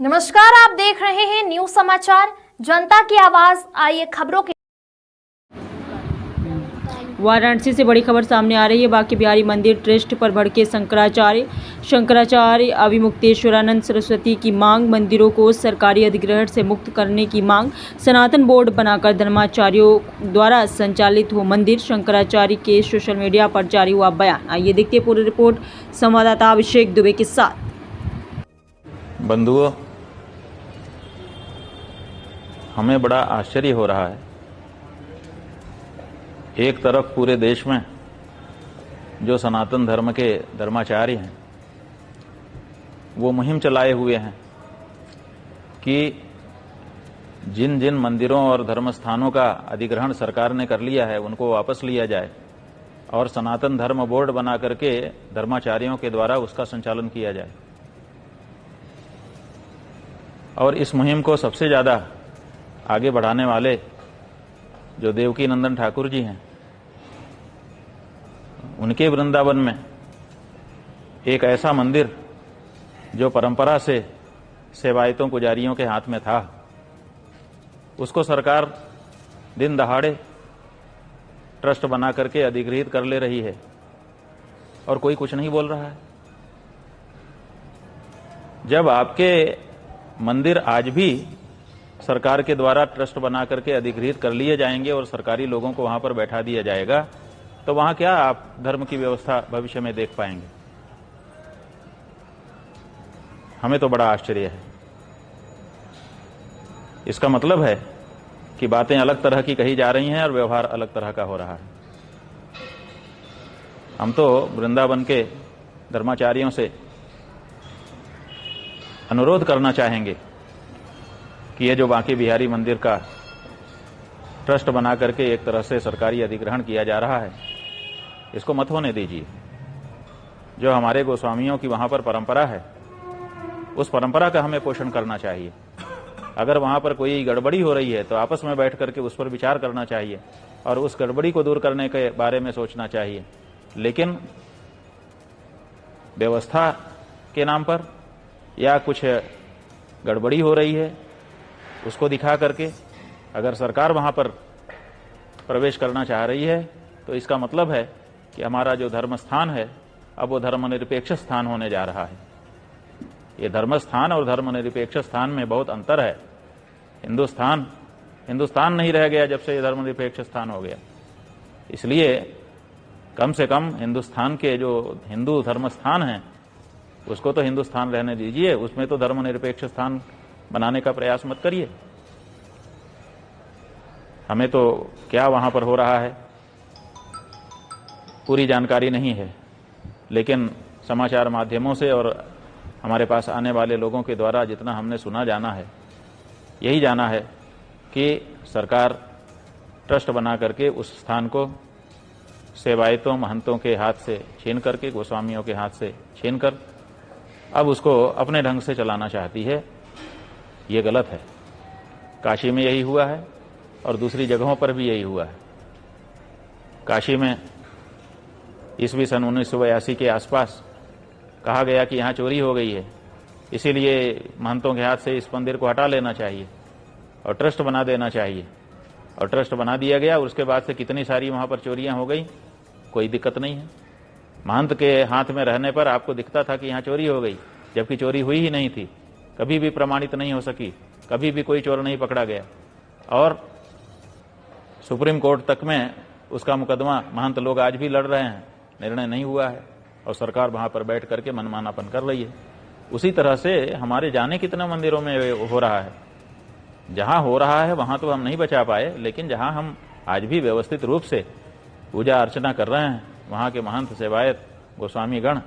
नमस्कार, आप देख रहे हैं न्यूज समाचार जनता की आवाज। आइए खबरों के। वाराणसी से बड़ी खबर सामने आ रही है। बांके बिहारी मंदिर ट्रस्ट पर भड़के शंकराचार्य अविमुक्तेश्वरानंद सरस्वती की मांग, मंदिरों को सरकारी अधिग्रहण से मुक्त करने की मांग, सनातन बोर्ड बनाकर धर्माचार्यों द्वारा संचालित हो मंदिर, शंकराचार्य के सोशल मीडिया पर जारी हुआ बयान। आइए देखते हैं पूरी रिपोर्ट संवाददाता अभिषेक दुबे के साथ। बंधुओं, हमें बड़ा आश्चर्य हो रहा है। एक तरफ पूरे देश में जो सनातन धर्म के धर्माचार्य हैं वो मुहिम चलाए हुए हैं कि जिन जिन मंदिरों और धर्म स्थानों का अधिग्रहण सरकार ने कर लिया है उनको वापस लिया जाए और सनातन धर्म बोर्ड बना करके धर्माचार्यों के द्वारा उसका संचालन किया जाए। और इस मुहिम को सबसे ज्यादा आगे बढ़ाने वाले जो देवकी नंदन ठाकुर जी हैं, उनके वृंदावन में एक ऐसा मंदिर जो परंपरा से सेवायतों पुजारियों के हाथ में था, उसको सरकार दिन दहाड़े ट्रस्ट बना करके अधिग्रहित कर ले रही है और कोई कुछ नहीं बोल रहा है। जब आपके मंदिर आज भी सरकार के द्वारा ट्रस्ट बना करके अधिग्रहित कर लिए जाएंगे और सरकारी लोगों को वहां पर बैठा दिया जाएगा, तो वहां क्या आप धर्म की व्यवस्था भविष्य में देख पाएंगे? हमें तो बड़ा आश्चर्य है। इसका मतलब है कि बातें अलग तरह की कही जा रही हैं और व्यवहार अलग तरह का हो रहा है। हम तो वृंदावन के धर्माचार्यों से अनुरोध करना चाहेंगे कि ये जो बांके बिहारी मंदिर का ट्रस्ट बना करके एक तरह से सरकारी अधिग्रहण किया जा रहा है, इसको मत होने दीजिए। जो हमारे गोस्वामियों की वहां पर परंपरा है, उस परंपरा का हमें पोषण करना चाहिए। अगर वहां पर कोई गड़बड़ी हो रही है तो आपस में बैठ करके उस पर विचार करना चाहिए और उस गड़बड़ी को दूर करने के बारे में सोचना चाहिए। लेकिन व्यवस्था के नाम पर या कुछ गड़बड़ी हो रही है उसको दिखा करके अगर सरकार वहां पर प्रवेश करना चाह रही है तो इसका मतलब है कि हमारा जो धर्म स्थान है अब वो धर्मनिरपेक्ष स्थान होने जा रहा है। ये धर्म स्थान और धर्मनिरपेक्ष स्थान में बहुत अंतर है। हिंदुस्तान नहीं रह गया जब से ये धर्मनिरपेक्ष स्थान हो गया। इसलिए कम से कम हिंदुस्तान के जो हिंदू धर्म स्थान हैं उसको तो हिंदुस्तान रहने दीजिए, उसमें तो धर्मनिरपेक्ष स्थान बनाने का प्रयास मत करिए। हमें तो क्या वहां पर हो रहा है पूरी जानकारी नहीं है, लेकिन समाचार माध्यमों से और हमारे पास आने वाले लोगों के द्वारा जितना हमने सुना जाना है, यही जाना है कि सरकार ट्रस्ट बना करके उस स्थान को सेवायतों महंतों के हाथ से छीन करके, गोस्वामियों के हाथ से छीन कर अब उसको अपने ढंग से चलाना चाहती है। ये गलत है। काशी में यही हुआ है और दूसरी जगहों पर भी यही हुआ है। काशी में ईस्वी सन 1982 के आसपास कहा गया कि यहाँ चोरी हो गई है, इसीलिए महंतों के हाथ से इस मंदिर को हटा लेना चाहिए और ट्रस्ट बना देना चाहिए। और ट्रस्ट बना दिया गया। उसके बाद से कितनी सारी वहां पर चोरियां हो गई, कोई दिक्कत नहीं है। महंत के हाथ में रहने पर आपको दिखता था कि यहाँ चोरी हो गई, जबकि चोरी हुई ही नहीं थी, कभी भी प्रमाणित नहीं हो सकी, कभी भी कोई चोर नहीं पकड़ा गया। और सुप्रीम कोर्ट तक में उसका मुकदमा महंत लोग आज भी लड़ रहे हैं, निर्णय नहीं हुआ है और सरकार वहां पर बैठ करके मनमानापन कर रही है। उसी तरह से हमारे जाने कितने मंदिरों में हो रहा है। जहां हो रहा है वहां तो हम नहीं बचा पाए, लेकिन जहां हम आज भी व्यवस्थित रूप से पूजा अर्चना कर रहे हैं, वहां के महंत सेवायत गोस्वामी गण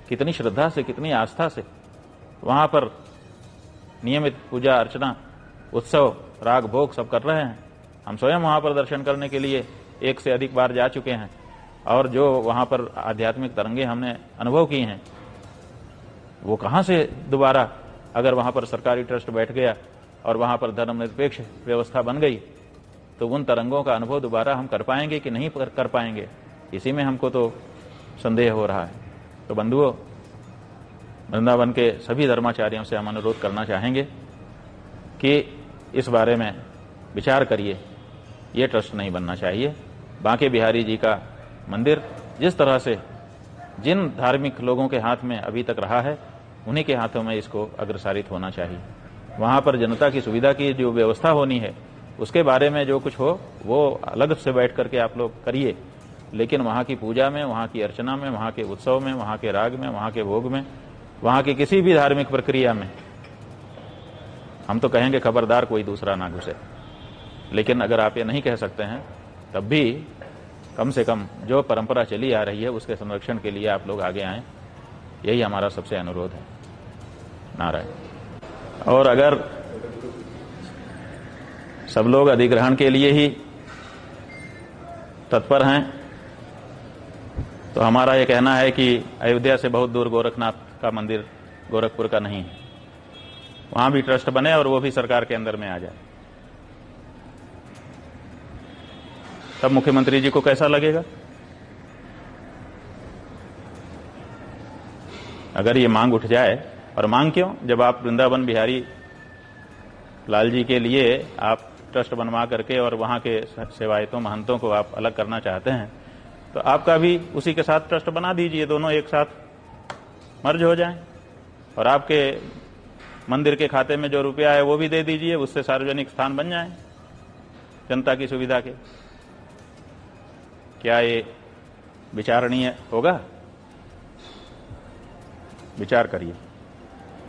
कितनी श्रद्धा से, कितनी आस्था से वहां पर नियमित पूजा अर्चना, उत्सव, राग भोग सब कर रहे हैं। हम स्वयं वहां पर दर्शन करने के लिए एक से अधिक बार जा चुके हैं और जो वहां पर आध्यात्मिक तरंगे हमने अनुभव की हैं, वो कहां से दोबारा अगर वहां पर सरकारी ट्रस्ट बैठ गया और वहां पर धर्मनिरपेक्ष व्यवस्था बन गई तो उन तरंगों का अनुभव दोबारा हम कर पाएंगे कि नहीं कर पाएंगे, इसी में हमको तो संदेह हो रहा है। तो बंधुओं, वृंदावन के सभी धर्माचार्यों से हम अनुरोध करना चाहेंगे कि इस बारे में विचार करिए, ये ट्रस्ट नहीं बनना चाहिए। बांके बिहारी जी का मंदिर जिस तरह से जिन धार्मिक लोगों के हाथ में अभी तक रहा है, उन्हीं के हाथों में इसको अग्रसारित होना चाहिए। वहां पर जनता की सुविधा की जो व्यवस्था होनी है, उसके बारे में जो कुछ हो वो अलग से बैठ करके आप लोग करिए, लेकिन वहां की पूजा में, वहां की अर्चना में, वहां के उत्सव में, वहां के राग में, वहां के भोग में, वहां की किसी भी धार्मिक प्रक्रिया में हम तो कहेंगे खबरदार कोई दूसरा ना घुसे। लेकिन अगर आप ये नहीं कह सकते हैं, तब भी कम से कम जो परंपरा चली आ रही है उसके संरक्षण के लिए आप लोग आगे आएं, यही हमारा सबसे अनुरोध है। नारायण। और अगर सब लोग अधिग्रहण के लिए ही तत्पर हैं तो हमारा ये कहना है कि अयोध्या से बहुत दूर गोरखनाथ का मंदिर गोरखपुर का नहीं है, वहां भी ट्रस्ट बने और वो भी सरकार के अंदर में आ जाए। तब मुख्यमंत्री जी को कैसा लगेगा? अगर ये मांग उठ जाए, और मांग क्यों, जब आप वृंदावन बिहारी लाल जी के लिए आप ट्रस्ट बनवा करके और वहां के सेवायतों महंतों को आप अलग करना चाहते हैं, तो आपका भी उसी के साथ ट्रस्ट बना दीजिए, दोनों एक साथ मर्ज हो जाएं, और आपके मंदिर के खाते में जो रुपया है वो भी दे दीजिए, उससे सार्वजनिक स्थान बन जाए जनता की सुविधा के। क्या ये विचारणीय होगा? विचार करिए।